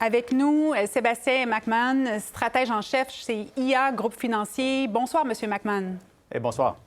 Avec nous, Sébastien McMahon, stratège en chef chez IA Groupe Financier. Bonsoir, M. McMahon. Bonsoir.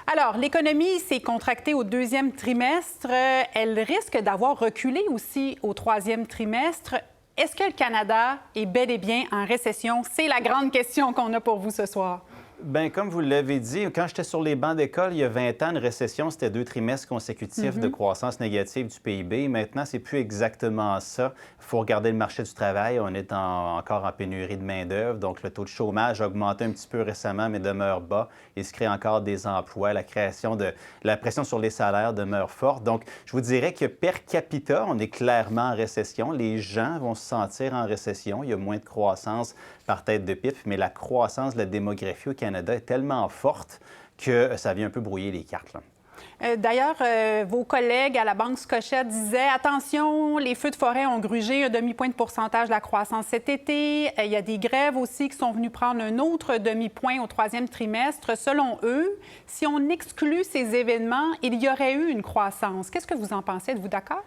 Alors, l'économie s'est contractée au deuxième trimestre. Elle risque d'avoir reculé aussi au troisième trimestre. Est-ce que le Canada est bel et bien en récession? C'est la grande question qu'on a pour vous ce soir. Bien, comme vous l'avez dit, quand j'étais sur les bancs d'école, il y a 20 ans, une récession, c'était 2 trimestres consécutifs de croissance négative du PIB. Maintenant, c'est plus exactement ça. Il faut regarder le marché du travail. On est encore en pénurie de main-d'œuvre. Donc, le taux de chômage a augmenté un petit peu récemment, mais demeure bas. Il se crée encore des emplois. La pression sur les salaires demeure forte. Donc, je vous dirais que per capita, on est clairement en récession. Les gens vont se sentir en récession. Il y a moins de croissance par tête de pipe, mais la croissance de la démographie au Canada est tellement forte que ça vient un peu brouiller les cartes, là. D'ailleurs, vos collègues à la Banque Scotia disaient « Attention, les feux de forêt ont grugé un demi-point de pourcentage de la croissance cet été. Il y a des grèves aussi qui sont venues prendre un autre demi-point au troisième trimestre. Selon eux, si on exclut ces événements, il y aurait eu une croissance. » Qu'est-ce que vous en pensez? Êtes-vous d'accord?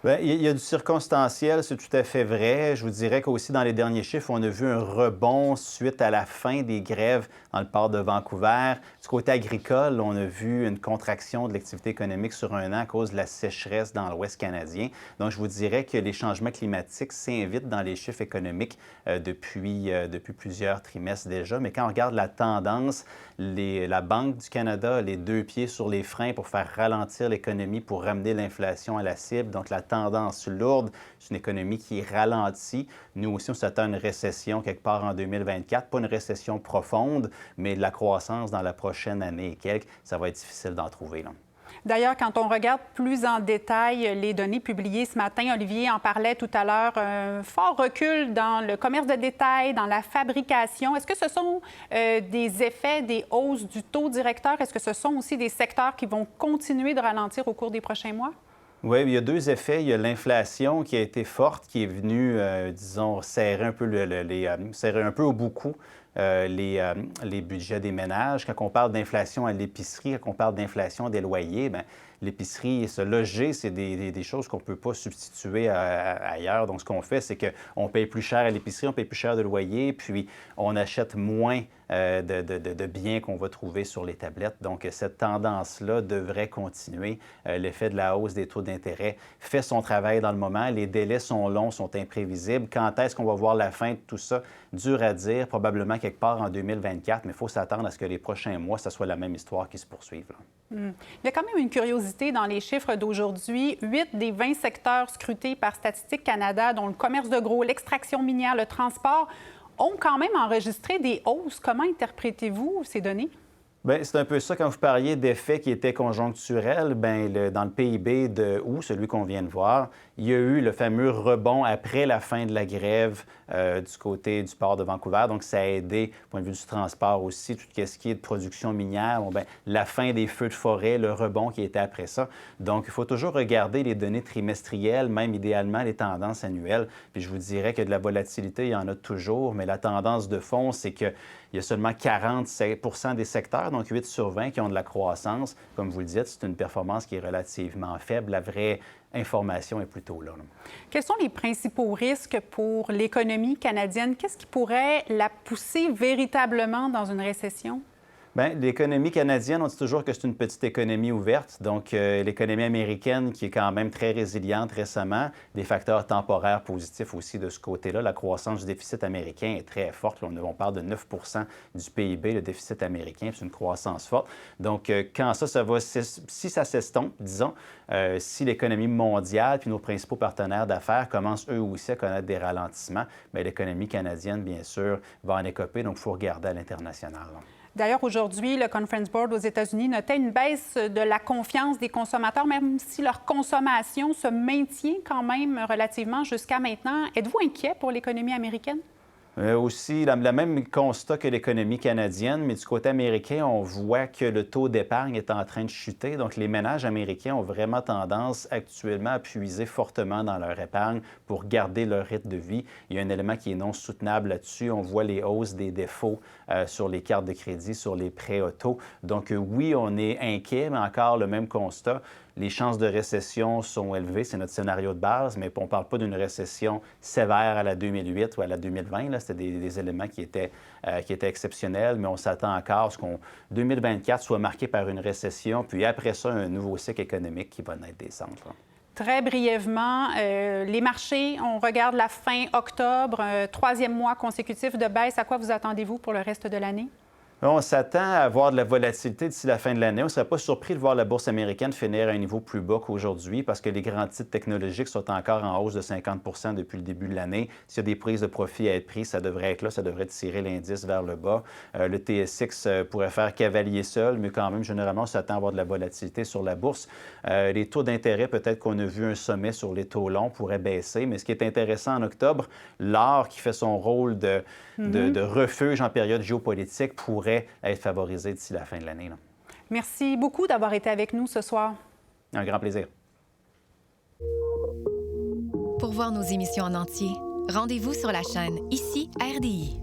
Bien, il y a du circonstanciel, c'est tout à fait vrai. Je vous dirais qu'aussi dans les derniers chiffres, on a vu un rebond suite à la fin des grèves dans le port de Vancouver. Du côté agricole, on a vu une contraction de l'activité économique sur un an à cause de la sécheresse dans l'Ouest canadien. Donc, je vous dirais que les changements climatiques s'invitent dans les chiffres économiques depuis plusieurs trimestres déjà. Mais quand on regarde la tendance, la Banque du Canada a les deux pieds sur les freins pour faire ralentir l'économie, pour ramener l'inflation à la cible. Donc, la tendance lourde, c'est une économie qui ralentit. Nous aussi, on s'attend à une récession quelque part en 2024. Pas une récession profonde, mais de la croissance dans la prochaine année et quelques. Ça va être difficile d'en trouver, là. D'ailleurs, quand on regarde plus en détail les données publiées ce matin, Olivier en parlait tout à l'heure, un fort recul dans le commerce de détail, dans la fabrication. Est-ce que ce sont des effets des hausses du taux directeur? Est-ce que ce sont aussi des secteurs qui vont continuer de ralentir au cours des prochains mois? Oui, il y a deux effets. Il y a l'inflation qui a été forte, qui est venue, disons, serrer un peu, serrer un peu au bout-cou les budgets des ménages. Quand on parle d'inflation à l'épicerie, quand on parle d'inflation des loyers, bien, l'épicerie, se loger, c'est des choses qu'on ne peut pas substituer ailleurs. Donc, ce qu'on fait, c'est qu'on paye plus cher à l'épicerie, on paye plus cher de loyer, puis on achète moins de biens qu'on va trouver sur les tablettes. Donc, cette tendance-là devrait continuer. L'effet de la hausse des taux d'intérêt fait son travail dans le moment. Les délais sont longs, sont imprévisibles. Quand est-ce qu'on va voir la fin de tout ça? Dur à dire, probablement quelque part en 2024, mais il faut s'attendre à ce que les prochains mois, ça soit la même histoire qui se poursuive, là. Il y a quand même une curiosité dans les chiffres d'aujourd'hui. 8 des 20 secteurs scrutés par Statistique Canada, dont le commerce de gros, l'extraction minière, le transport, ont quand même enregistré des hausses. Comment interprétez-vous ces données? Bien, c'est un peu ça. Quand vous parliez d'effets qui étaient conjoncturels, bien, dans le PIB de août, celui qu'on vient de voir, il y a eu le fameux rebond après la fin de la grève du côté du port de Vancouver. Donc, ça a aidé, du point de vue du transport aussi, tout ce qui est de production minière. Bon, bien, la fin des feux de forêt, le rebond qui était après ça. Donc, il faut toujours regarder les données trimestrielles, même idéalement les tendances annuelles. Puis, je vous dirais que de la volatilité, il y en a toujours, mais la tendance de fond, c'est qu'il y a seulement 47 % des secteurs, donc 8 sur 20, qui ont de la croissance. Comme vous le dites, c'est une performance qui est relativement faible. La vraie information est plutôt là. Quels sont les principaux risques pour l'économie canadienne? Qu'est-ce qui pourrait la pousser véritablement dans une récession? Bien, l'économie canadienne, on dit toujours que c'est une petite économie ouverte. Donc, l'économie américaine qui est quand même très résiliente récemment, des facteurs temporaires positifs aussi de ce côté-là. La croissance du déficit américain est très forte. Là, on parle de 9 % du PIB, le déficit américain, c'est une croissance forte. Donc, quand si ça s'estompe, disons, si l'économie mondiale puis nos principaux partenaires d'affaires commencent eux aussi à connaître des ralentissements, bien, l'économie canadienne, bien sûr, va en écoper. Donc, il faut regarder à l'international. D'ailleurs, aujourd'hui, le Conference Board aux États-Unis notait une baisse de la confiance des consommateurs, même si leur consommation se maintient quand même relativement jusqu'à maintenant. Êtes-vous inquiet pour l'économie américaine? Aussi, le même constat que l'économie canadienne, mais du côté américain, on voit que le taux d'épargne est en train de chuter. Donc, les ménages américains ont vraiment tendance actuellement à puiser fortement dans leur épargne pour garder leur rythme de vie. Il y a un élément qui est non soutenable là-dessus. On voit les hausses des défauts sur les cartes de crédit, sur les prêts auto. Donc, oui, on est inquiet, mais encore le même constat. les chances de récession sont élevées. C'est notre scénario de base, mais on ne parle pas d'une récession sévère à la 2008 ou à la 2020. C'était des éléments qui étaient exceptionnels, mais on s'attend encore à ce qu'on 2024 soit marqué par une récession, puis après ça, un nouveau cycle économique qui va naître des centres. Très brièvement, les marchés, on regarde la fin octobre, troisième mois consécutif de baisse. À quoi vous attendez-vous pour le reste de l'année? On s'attend à avoir de la volatilité d'ici la fin de l'année. On ne serait pas surpris de voir la bourse américaine finir à un niveau plus bas qu'aujourd'hui parce que les grands titres technologiques sont encore en hausse de 50 depuis le début de l'année. S'il y a des prises de profit à être prises, ça devrait être là, ça devrait tirer l'indice vers le bas. Le TSX pourrait faire cavalier seul, mais quand même, généralement, on s'attend à avoir de la volatilité sur la bourse. Les taux d'intérêt, peut-être qu'on a vu un sommet sur les taux longs, pourraient baisser. Mais ce qui est intéressant en octobre, l'or qui fait son rôle de refuge en période géopolitique pourrait être favorisé d'ici la fin de l'année. Merci beaucoup d'avoir été avec nous ce soir. Un grand plaisir. Pour voir nos émissions en entier, rendez-vous sur la chaîne Ici RDI.